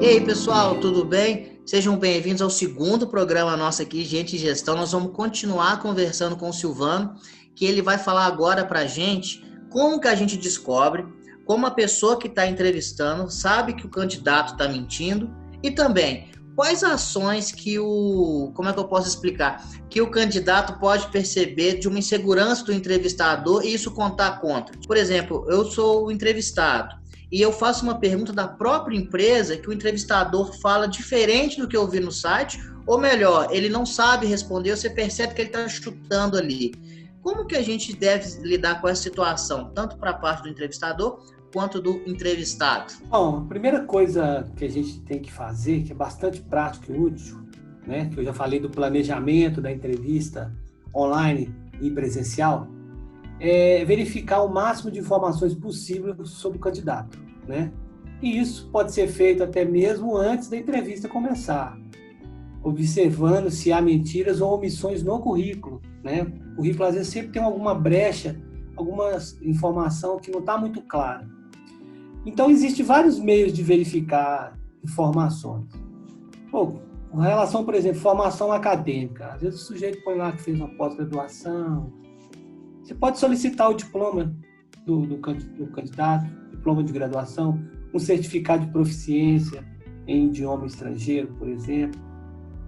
Ei, pessoal, tudo bem? Sejam bem-vindos ao segundo programa nosso aqui, Gente e Gestão. Nós vamos continuar conversando com o Silvano, que ele vai falar agora para a gente como que a gente descobre, como a pessoa que está entrevistando sabe que o candidato está mentindo e também quais ações como é que eu posso explicar? Que o candidato pode perceber de uma insegurança do entrevistador e isso contar contra. Por exemplo, eu sou o entrevistado e eu faço uma pergunta da própria empresa que o entrevistador fala diferente do que eu vi no site, ou melhor, ele não sabe responder, você percebe que ele está chutando ali. Como que a gente deve lidar com essa situação, tanto para a parte do entrevistador quanto do entrevistado? Bom, a primeira coisa que a gente tem que fazer, que é bastante prático e útil, né, que eu já falei do planejamento da entrevista online e presencial, é verificar o máximo de informações possível sobre o candidato, né? E isso pode ser feito até mesmo antes da entrevista começar, observando se há mentiras ou omissões no currículo, né? O currículo às vezes sempre tem alguma brecha, alguma informação que não está muito clara. Então, existem vários meios de verificar informações. Pô, com relação, por exemplo, formação acadêmica. Às vezes o sujeito põe lá que fez uma pós-graduação. Você pode solicitar o diploma do candidato, diploma de graduação, um certificado de proficiência em idioma estrangeiro, por exemplo,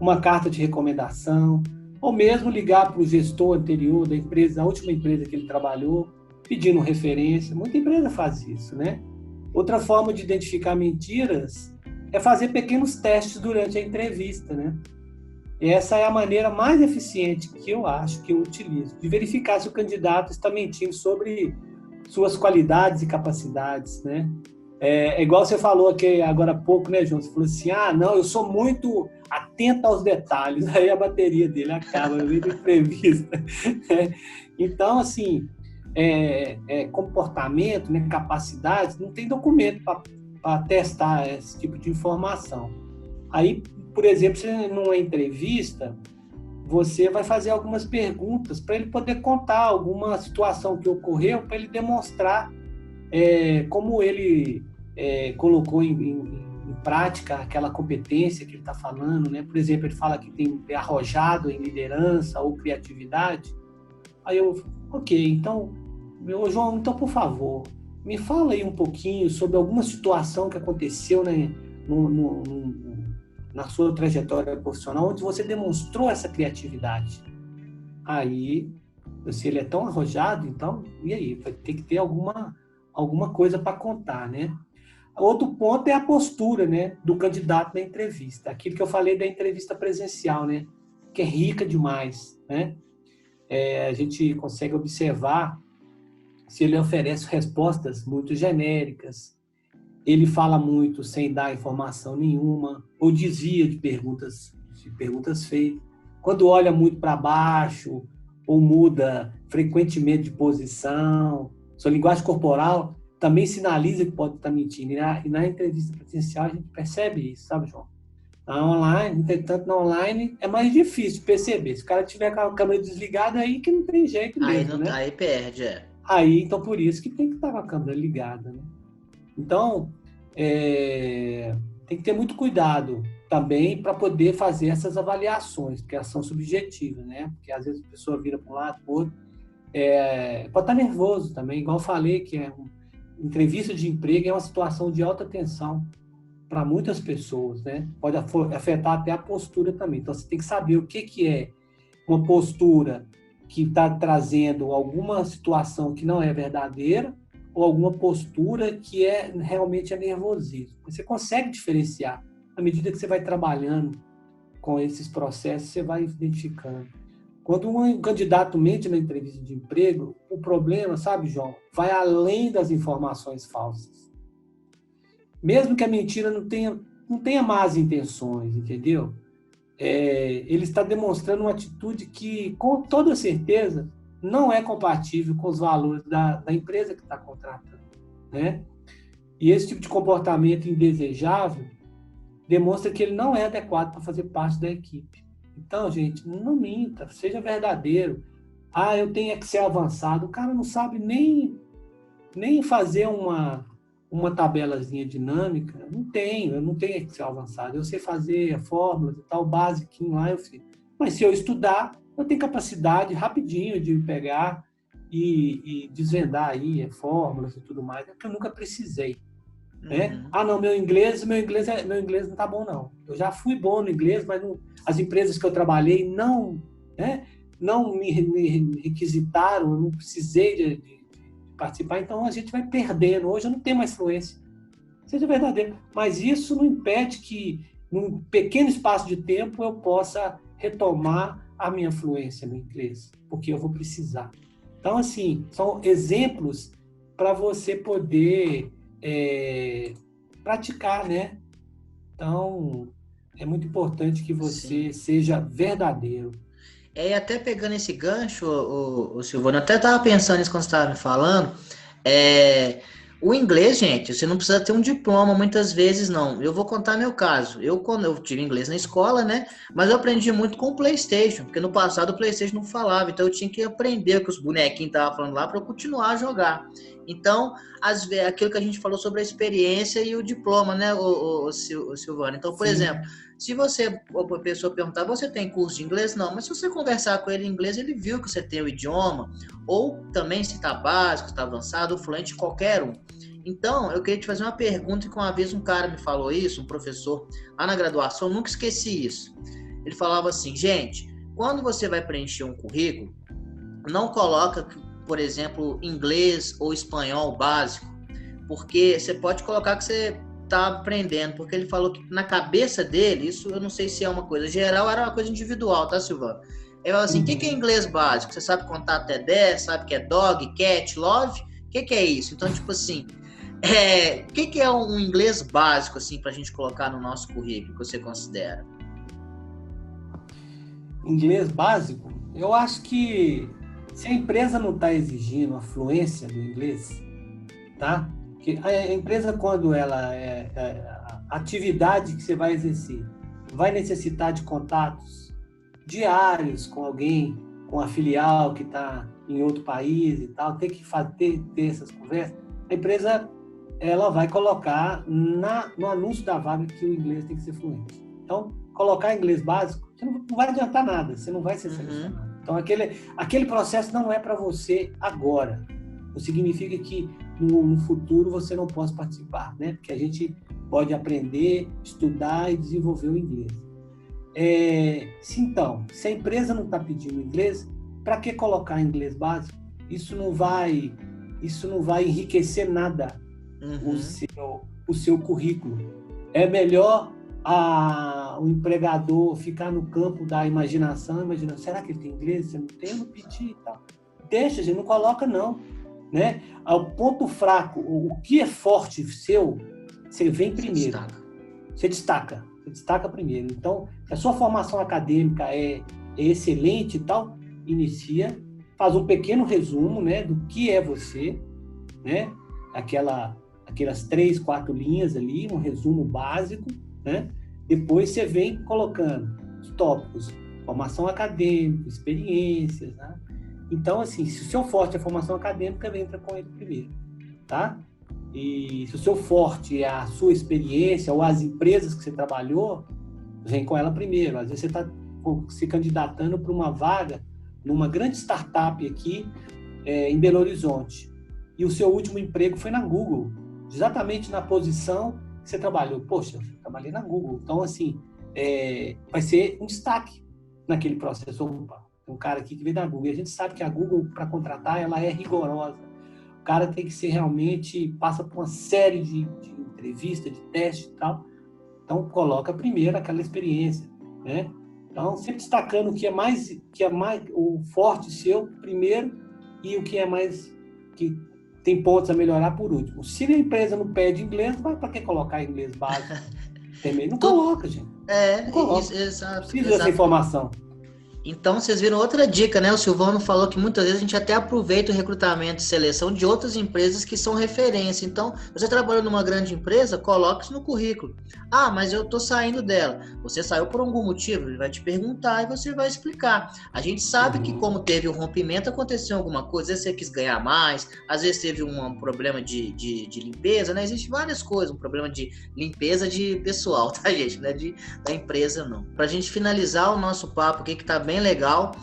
uma carta de recomendação, ou mesmo ligar para o gestor anterior da empresa, da última empresa que ele trabalhou, pedindo referência. Muita empresa faz isso, né? Outra forma de identificar mentiras é fazer pequenos testes durante a entrevista, né? E essa é a maneira mais eficiente que eu acho, que eu utilizo, de verificar se o candidato está mentindo sobre suas qualidades e capacidades, né? É igual você falou aqui agora há pouco, né, João? Você falou assim, não, eu sou muito atento aos detalhes, aí a bateria dele acaba no meio da entrevista. Então, assim, comportamento, né, capacidades, não tem documento para testar esse tipo de informação. Aí, por exemplo, numa entrevista, você vai fazer algumas perguntas para ele poder contar alguma situação que ocorreu, para ele demonstrar como ele colocou em prática aquela competência que ele está falando, né? Por exemplo, ele fala que é arrojado em liderança ou criatividade. Aí ok, então, João, então, por favor, me fala aí um pouquinho sobre alguma situação que aconteceu, né, na sua trajetória profissional, onde você demonstrou essa criatividade. Aí, se ele é tão arrojado, então, e aí? Vai ter que ter alguma coisa para contar, né? Outro ponto é a postura, né, do candidato na entrevista. Aquilo que eu falei da entrevista presencial, né, que é rica demais, né? A gente consegue observar se ele oferece respostas muito genéricas, ele fala muito sem dar informação nenhuma, ou desvia de perguntas feitas. Quando olha muito para baixo, ou muda frequentemente de posição, sua linguagem corporal também sinaliza que pode estar mentindo. E na entrevista presencial a gente percebe isso, sabe, João? Entretanto, na online é mais difícil de perceber. Se o cara tiver com a câmera desligada, aí que não tem jeito mesmo, né? Aí perde, Então, por isso que tem que estar com a câmera ligada, né? Então, tem que ter muito cuidado também para poder fazer essas avaliações, porque elas são subjetivas, né? Porque às vezes a pessoa vira para um lado, para o outro. Pode estar nervoso também, igual eu falei, que entrevista de emprego é uma situação de alta tensão para muitas pessoas, né? Pode afetar até a postura também. Então, você tem que saber o que é uma postura que está trazendo alguma situação que não é verdadeira ou alguma postura que realmente é nervosismo. Você consegue diferenciar. À medida que você vai trabalhando com esses processos, você vai identificando. Quando um candidato mente na entrevista de emprego, o problema, sabe, João, vai além das informações falsas. Mesmo que a mentira não tenha más intenções, entendeu? Ele está demonstrando uma atitude que, com toda certeza, não é compatível com os valores da empresa que está contratando, né? E esse tipo de comportamento indesejável demonstra que ele não é adequado para fazer parte da equipe. Então, gente, não minta, seja verdadeiro. Eu tenho Excel avançado, o cara não sabe nem fazer uma tabelazinha dinâmica, eu não tenho Excel avançado. Eu sei fazer fórmulas e tal, basiquinho lá, eu fiz. Mas se eu estudar, eu tenho capacidade rapidinho de pegar e desvendar aí fórmulas e tudo mais, que eu nunca precisei. Né? Ah, não, meu inglês não tá bom, não. Eu já fui bom no inglês, mas as empresas que eu trabalhei não me requisitaram, eu não precisei de participar, então a gente vai perdendo. Hoje eu não tenho mais fluência. Seja verdadeiro. Mas isso não impede que, num pequeno espaço de tempo, eu possa retomar a minha fluência no inglês, porque eu vou precisar. Então, assim, são exemplos para você poder praticar, né? Então, é muito importante que você seja verdadeiro. E até pegando esse gancho, o Silvano, eu até estava pensando nisso quando você estava me falando, o inglês, gente, você não precisa ter um diploma muitas vezes, não. Eu vou contar meu caso. Quando eu tive inglês na escola, né? Mas eu aprendi muito com o PlayStation, porque no passado o PlayStation não falava, então eu tinha que aprender o que os bonequinhos estavam falando lá para eu continuar a jogar. Então, aquilo que a gente falou sobre a experiência e o diploma, né, o Silvano? Então, por exemplo, se a pessoa perguntar, você tem curso de inglês? Não, mas se você conversar com ele em inglês, ele viu que você tem o idioma, ou também se está básico, se está avançado, ou fluente, qualquer um. Então, eu queria te fazer uma pergunta, que uma vez um cara me falou isso, um professor, lá na graduação, eu nunca esqueci isso. Ele falava assim, gente, quando você vai preencher um currículo, não coloca, por exemplo, inglês ou espanhol básico, porque você pode colocar que você está aprendendo, porque ele falou que na cabeça dele, isso eu não sei se é uma coisa geral, era uma coisa individual, tá, Silvano? Ele falou assim, o que é inglês básico? Você sabe contar até 10, sabe que é dog, cat, love? O que é isso? Então, tipo assim, o que é um inglês básico, assim, pra gente colocar no nosso currículo, que você considera? Inglês básico? Eu acho que se a empresa não está exigindo a fluência do inglês, tá? Que a empresa, quando ela a atividade que você vai exercer vai necessitar de contatos diários com alguém, com a filial que está em outro país e tal, ter essas conversas, a empresa ela vai colocar no anúncio da vaga que o inglês tem que ser fluente. Então, colocar inglês básico, você não vai adiantar nada, você não vai ser selecionado. Então, aquele processo não é para você agora. Não significa que no futuro você não possa participar, né? Porque a gente pode aprender, estudar e desenvolver o inglês. Se a empresa não está pedindo inglês, para que colocar inglês básico? Isso não vai enriquecer nada o seu currículo. É melhor o empregador ficar no campo da imaginação, imaginando, será que ele tem inglês? Você não tem? Eu não pedi e tal. Deixa, gente, não coloca não. Né? O ponto fraco, o que é forte seu, você vem primeiro. Você destaca primeiro. Então, se a sua formação acadêmica é excelente e tal, inicia, faz um pequeno resumo, né, do que é você, né? Aquelas 3, 4 linhas ali, um resumo básico, né? Depois você vem colocando os tópicos, formação acadêmica, experiências, né? Então, assim, se o seu forte é a formação acadêmica, entra com ele primeiro, tá? E se o seu forte é a sua experiência ou as empresas que você trabalhou, vem com ela primeiro. Às vezes você está se candidatando para uma vaga numa grande startup aqui em Belo Horizonte. E o seu último emprego foi na Google, exatamente na posição que você trabalhou. Poxa, eu trabalhei na Google. Então, assim, vai ser um destaque naquele processo. Opa, tem um cara aqui que veio da Google. E a gente sabe que a Google, para contratar, ela é rigorosa. O cara tem que ser realmente, passa por uma série de entrevistas, de testes e tal. Então, coloca primeiro aquela experiência, né? Então, sempre destacando o que é mais o forte seu primeiro e o que é mais que tem pontos a melhorar por último. Se a empresa não pede inglês, para que colocar inglês básico? Também não coloca, gente. Não coloca. Exato. Precisa dessa informação. Então, vocês viram outra dica, né? O Silvano falou que muitas vezes a gente até aproveita o recrutamento e seleção de outras empresas que são referência. Então, você trabalhou numa grande empresa, coloque isso no currículo. Ah, mas eu estou saindo dela. Você saiu por algum motivo? Ele vai te perguntar e você vai explicar. A gente sabe que como teve um rompimento, aconteceu alguma coisa. Às vezes você quis ganhar mais, às vezes teve um problema de limpeza, né? Existem várias coisas, um problema de limpeza de pessoal, tá, gente? Não é da empresa, não. Para a gente finalizar o nosso papo aqui, que tá bem legal,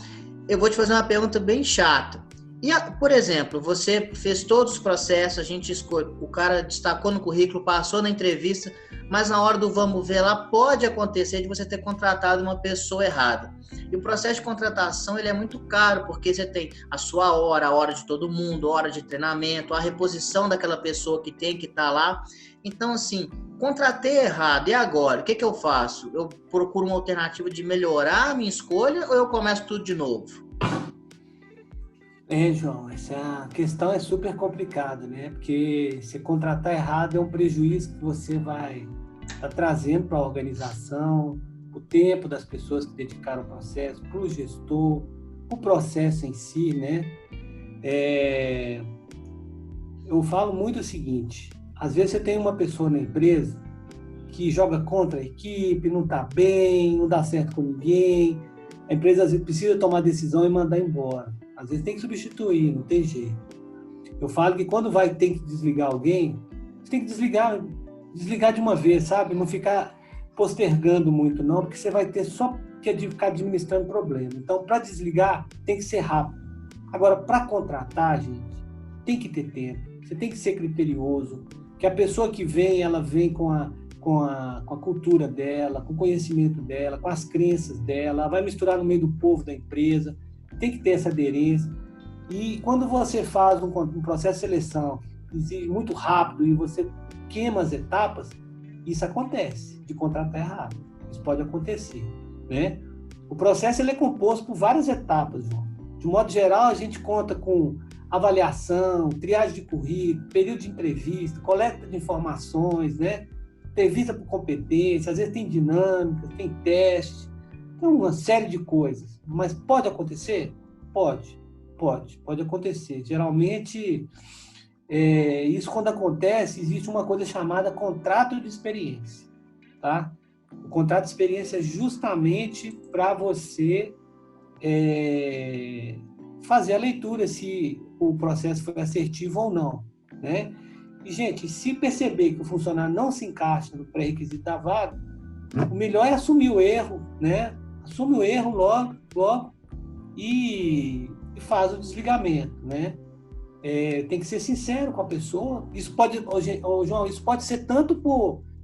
eu vou te fazer uma pergunta bem chata. E, por exemplo, você fez todos os processos, a gente escolhe, o cara destacou no currículo, passou na entrevista, mas na hora do vamos ver lá, pode acontecer de você ter contratado uma pessoa errada. E o processo de contratação, ele é muito caro, porque você tem a sua hora, a hora de todo mundo, a hora de treinamento, a reposição daquela pessoa que tem que estar lá. Então, assim, contratei errado, e agora? O que eu faço? Eu procuro uma alternativa de melhorar a minha escolha ou eu começo tudo de novo? João, essa questão é super complicada, né? Porque se contratar errado é um prejuízo que você vai estar trazendo para a organização, o tempo das pessoas que dedicaram o processo, para o gestor, o processo em si, né? Eu falo muito o seguinte, às vezes você tem uma pessoa na empresa que joga contra a equipe, não está bem, não dá certo com ninguém, a empresa às vezes precisa tomar decisão e mandar embora. Às vezes tem que substituir, não tem jeito. Eu falo que quando tem que desligar alguém, você tem que desligar de uma vez, sabe? Não ficar postergando muito não, porque você vai ter só que ficar administrando problema. Então, para desligar, tem que ser rápido. Agora, para contratar, gente, tem que ter tempo. Você tem que ser criterioso, que a pessoa que vem, ela vem com a cultura dela, com o conhecimento dela, com as crenças dela, ela vai misturar no meio do povo da empresa, tem que ter essa aderência. E quando você faz um processo de seleção que exige muito rápido e você queima as etapas, isso acontece, de contratar errado. Isso pode acontecer, né? O processo ele é composto por várias etapas, João. De modo geral, a gente conta com avaliação, triagem de currículo, período de entrevista, coleta de informações, né? Entrevista por competência, às vezes tem dinâmica, tem teste, tem uma série de coisas. Mas pode acontecer? Pode acontecer. Geralmente, isso quando acontece, existe uma coisa chamada contrato de experiência, tá? O contrato de experiência é justamente para você fazer a leitura se o processo foi assertivo ou não, né? E, gente, se perceber que o funcionário não se encaixa no pré-requisito da vaga, o melhor é assumir o erro, né? Assume o erro logo e faz o desligamento, né? Tem que ser sincero com a pessoa. Isso pode, João, isso pode ser tanto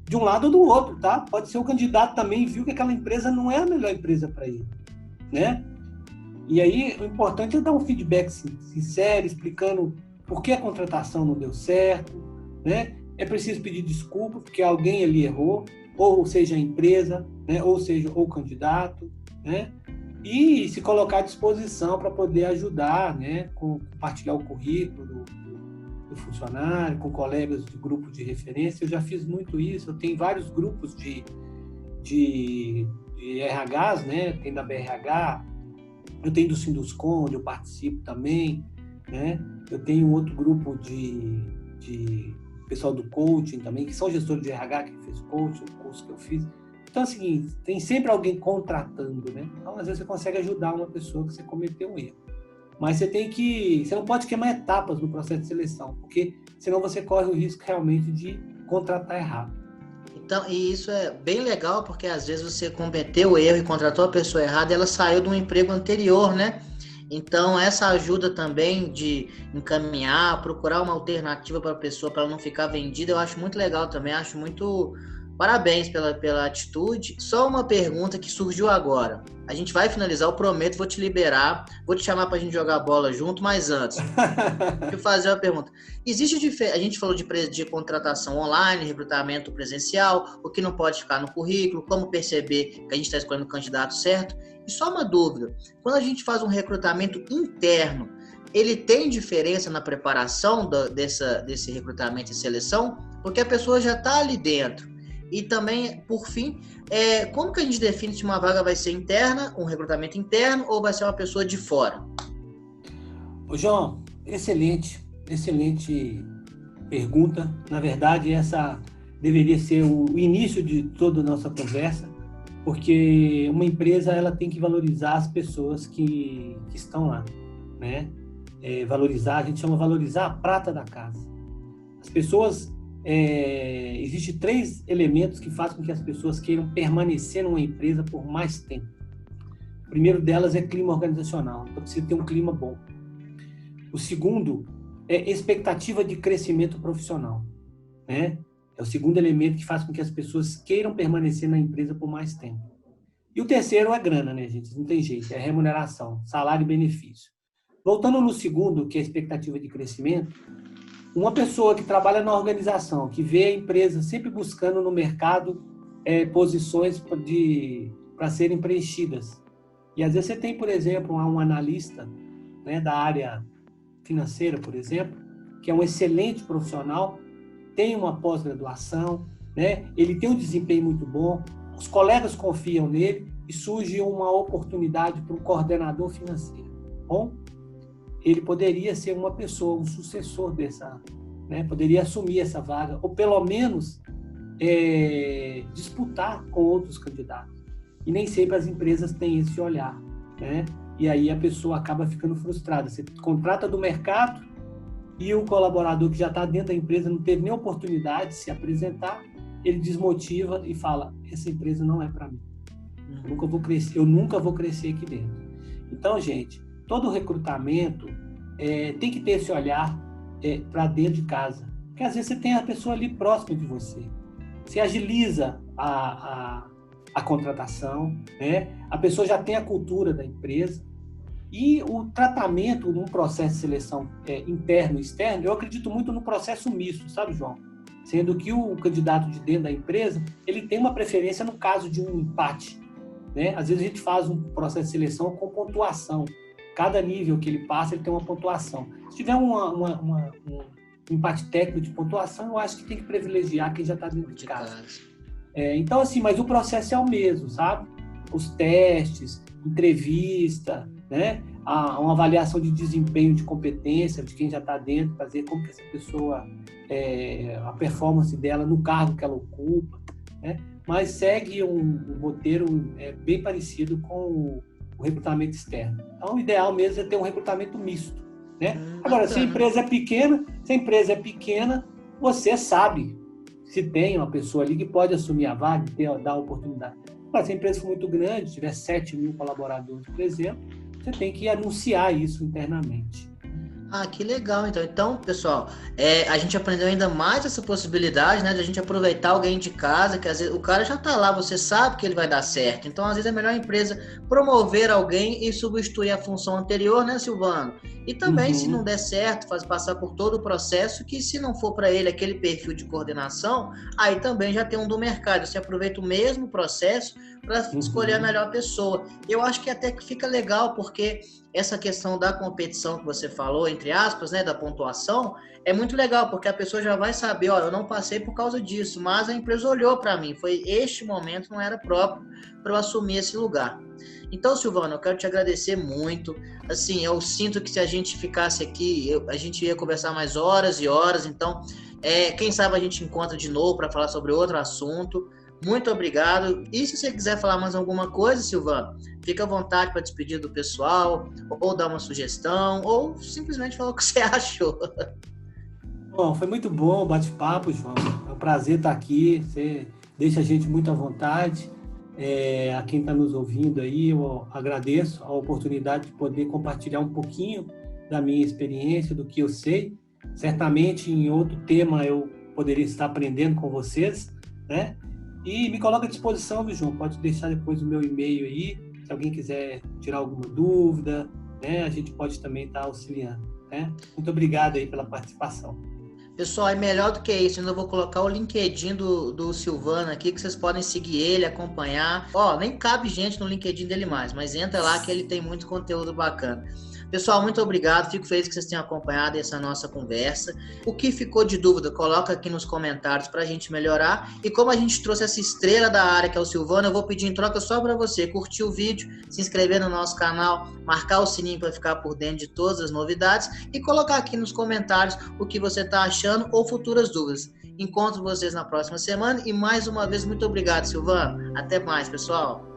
de um lado ou do outro, tá? Pode ser o candidato também viu que aquela empresa não é a melhor empresa para ele, né? E aí, o importante é dar um feedback sincero, explicando por que a contratação não deu certo, né? É preciso pedir desculpa porque alguém ali errou, ou seja, a empresa, né? Ou seja, o candidato, né? E se colocar à disposição para poder ajudar, né? Compartilhar o currículo do funcionário, com colegas de grupo de referência. Eu já fiz muito isso, eu tenho vários grupos de RHs, né? Tem da BRH, eu tenho do Sinduscom, onde eu participo também, né? Eu tenho um outro grupo de pessoal do coaching também, que são gestores de RH que fez coaching, o curso que eu fiz. Então é o seguinte, tem sempre alguém contratando, né? Então, às vezes, você consegue ajudar uma pessoa que você cometeu um erro. Mas você não pode queimar etapas no processo de seleção, porque senão você corre o risco realmente de contratar errado. Então, e isso é bem legal, porque às vezes você cometeu o erro e contratou a pessoa errada e ela saiu de um emprego anterior, né? Então, essa ajuda também de encaminhar, procurar uma alternativa para a pessoa, para ela não ficar vendida, eu acho muito legal também, acho muito... Parabéns pela atitude. Só uma pergunta que surgiu agora. A gente vai finalizar, eu prometo, vou te liberar, vou te chamar para a gente jogar bola junto, mas antes, deixa eu fazer uma pergunta. Existe a gente falou de contratação online, recrutamento presencial, o que não pode ficar no currículo, como perceber que a gente está escolhendo o candidato certo. E só uma dúvida, quando a gente faz um recrutamento interno, ele tem diferença na preparação desse recrutamento e seleção? Porque a pessoa já está ali dentro. E também, por fim, como que a gente define se uma vaga vai ser interna, um recrutamento interno, ou vai ser uma pessoa de fora? Ô, João, excelente pergunta. Na verdade, essa deveria ser o início de toda a nossa conversa, porque uma empresa ela tem que valorizar as pessoas que estão lá, né? Valorizar, a gente chama valorizar a prata da casa. As pessoas, existem 3 elementos que fazem com que as pessoas queiram permanecer numa empresa por mais tempo. O primeiro delas é clima organizacional, então precisa ter um clima bom. O segundo é expectativa de crescimento profissional, né? É o segundo elemento que faz com que as pessoas queiram permanecer na empresa por mais tempo. E o terceiro é grana, né, gente? Não tem jeito, é remuneração, salário e benefício. Voltando no segundo, que é a expectativa de crescimento, uma pessoa que trabalha na organização, que vê a empresa sempre buscando no mercado posições para serem preenchidas. E às vezes você tem, por exemplo, um analista, né, da área financeira, por exemplo, que é um excelente profissional, tem uma pós-graduação, né? Ele tem um desempenho muito bom, os colegas confiam nele e surge uma oportunidade para um coordenador financeiro. Bom, ele poderia ser uma pessoa, um sucessor dessa, né? Poderia assumir essa vaga, ou pelo menos disputar com outros candidatos. E nem sempre as empresas têm esse olhar, né? E aí a pessoa acaba ficando frustrada. Você contrata do mercado e o colaborador que já está dentro da empresa não teve nem oportunidade de se apresentar, ele desmotiva e fala, essa empresa não é para mim. Eu nunca vou crescer aqui dentro. Então, gente, todo recrutamento tem que ter esse olhar para dentro de casa. Porque às vezes você tem a pessoa ali próxima de você. Você agiliza a contratação, né? A pessoa já tem a cultura da empresa. E o tratamento num processo de seleção interno e externo, eu acredito muito no processo misto, sabe, João? Sendo que o candidato de dentro da empresa, ele tem uma preferência no caso de um empate, né? Às vezes a gente faz um processo de seleção com pontuação. Cada nível que ele passa, ele tem uma pontuação. Se tiver um empate técnico de pontuação, eu acho que tem que privilegiar quem já está dentro de casa. Então, assim, mas o processo é o mesmo, sabe? Os testes, entrevista, né? Uma avaliação de desempenho, de competência de quem já está dentro, para ver como que essa pessoa, a performance dela no cargo que ela ocupa, né? Mas segue um roteiro bem parecido com o recrutamento externo. Então, o ideal mesmo é ter um recrutamento misto, né? Agora, se a empresa é pequena, você sabe se tem uma pessoa ali que pode assumir a vaga, dar a oportunidade. Mas se a empresa for muito grande, tiver 7 mil colaboradores, por exemplo, você tem que anunciar isso internamente. Ah, que legal, então. Então, pessoal, a gente aprendeu ainda mais essa possibilidade, né, de a gente aproveitar alguém de casa, que às vezes o cara já tá lá, você sabe que ele vai dar certo. Então, às vezes é melhor a empresa promover alguém e substituir a função anterior, né, Silvano? E também, se não der certo, passar por todo o processo, que se não for para ele aquele perfil de coordenação, aí também já tem um do mercado. Você aproveita o mesmo processo para escolher a melhor pessoa. Eu acho que até que fica legal, porque essa questão da competição que você falou, entre aspas, né, da pontuação, é muito legal, porque a pessoa já vai saber, ó, eu não passei por causa disso, mas a empresa olhou para mim, este momento não era próprio para eu assumir esse lugar. Então, Silvano, eu quero te agradecer muito. Assim, eu sinto que se a gente ficasse aqui, a gente ia conversar mais horas e horas, então, quem sabe a gente encontra de novo para falar sobre outro assunto. Muito obrigado. E se você quiser falar mais alguma coisa, Silvano, fica à vontade para despedir do pessoal, ou dar uma sugestão, ou simplesmente falar o que você achou. Bom, foi muito bom o bate-papo, João. É um prazer estar aqui. Você deixa a gente muito à vontade. A quem está nos ouvindo aí, eu agradeço a oportunidade de poder compartilhar um pouquinho da minha experiência, do que eu sei. Certamente, em outro tema, eu poderia estar aprendendo com vocês, né? E me coloca à disposição, viu, João? Pode deixar depois o meu e-mail aí, se alguém quiser tirar alguma dúvida, né? A gente pode também estar auxiliando, né? Muito obrigado aí pela participação. Pessoal, é melhor do que isso, eu ainda vou colocar o LinkedIn do Silvano aqui, que vocês podem seguir ele, acompanhar. Nem cabe gente no LinkedIn dele mais, mas entra lá que ele tem muito conteúdo bacana. Pessoal, muito obrigado. Fico feliz que vocês tenham acompanhado essa nossa conversa. O que ficou de dúvida, coloca aqui nos comentários para a gente melhorar. E como a gente trouxe essa estrela da área, que é o Silvano, eu vou pedir em troca só para você curtir o vídeo, se inscrever no nosso canal, marcar o sininho para ficar por dentro de todas as novidades e colocar aqui nos comentários o que você está achando ou futuras dúvidas. Encontro vocês na próxima semana e mais uma vez, muito obrigado, Silvano. Até mais, pessoal.